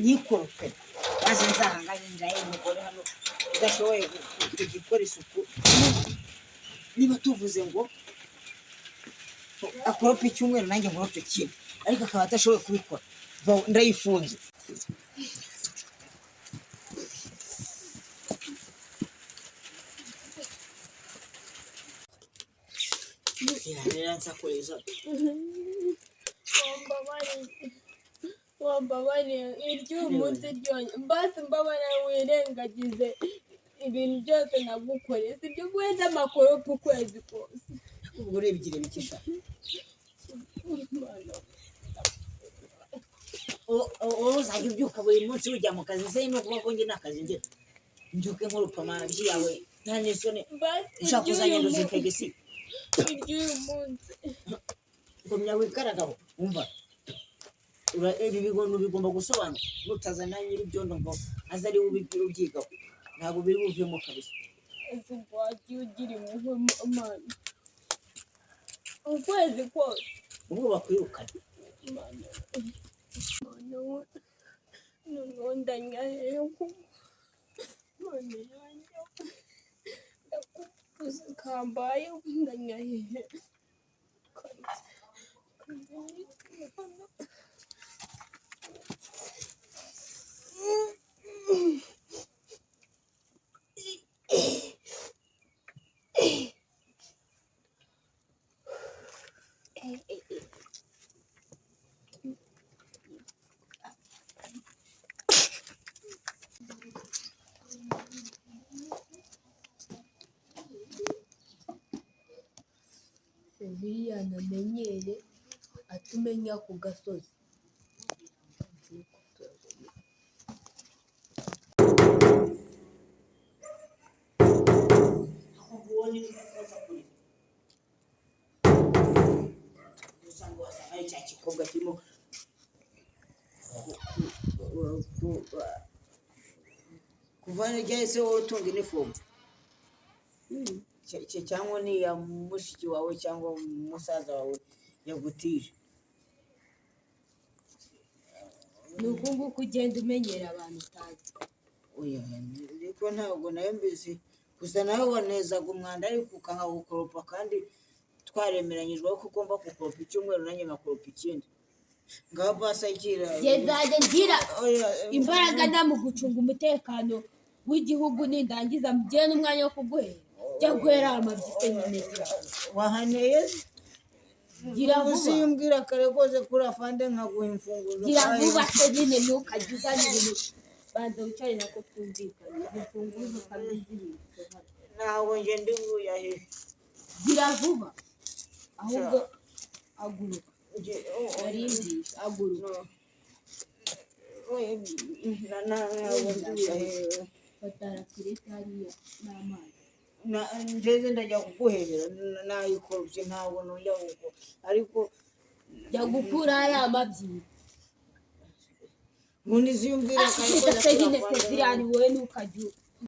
nyikorope maze nzahanganye ndaye umugore hano udashoboye gukora isuku niba tuvuze ngo akorope icyumweru nanjye nkorope kimwe ariko akaba atashoboye kubikora ndayifunze wambabariye iryo umunsi ryonye mbasi mbabara wirengagize ibintu byose nagukoreye sibyo guheza amakorope ukwezi kose ubwo urebye bikisha uzajya ubyuka buri munsi ujya mu kazi se no kuba ko njye nakazi ngira mbyuke nk'urupa amabyi yawe nta n'isoni ushaka kuzagenda uzikegesi iry'uyu munsi gumya wikaragaho umva ibi bigondo bigomba gusobanura nutazana nyir'ibyondo ngo aze ari ubyigaho ntabwo biri buvemo kabisa ese wagiye ugira impuhwe Mana ukwezi kose ubwo bakwirukana Mana we noneho ndanyaheho Mana yanjye kambaye ndanyahehe Sevilla namenyere atumenya ku gasozi kuvana ryahise wowe utunga inifomu cyangwa ni ya mushiki wawe cyangwa musaza wawe yagutije ni uku nguku ugenda umenyera abantu utazi oya ariko ntabwo nayo mbizi gusa nawe wanezaga umwanda ariko ukahawukoropa kandi twaremeranyijweho ko ugomba gukoropa icyumweru nanjye ngakoropa ikindi ngaho basa igira nzajya ngira imbaraga nda mu gucunga umutekano w'igihugu nindangiza mugire n'umwanya wo kuguhera jya guhera amabyise nyine wahaneye gira vuba usimbwira kare rwose kuri afande nkaguha imfunguzo gira vuba se nyine ntukajya uzana ibintu banza wicare nako twumvikane imfunguzo kandi zibitse ntabwo njye ndi buyahe gira vuba ahubwo aguruka arindisha aguruka ntabwo ndi buyahe fatara kirete hariya n'amazi njeze ndajya kuguhebera nayikorupye ntabwo nujya kuko ariko jya gukura ariya mabyiri ubundi ziyumvira se nyine se ziriya ni wowe ntukajya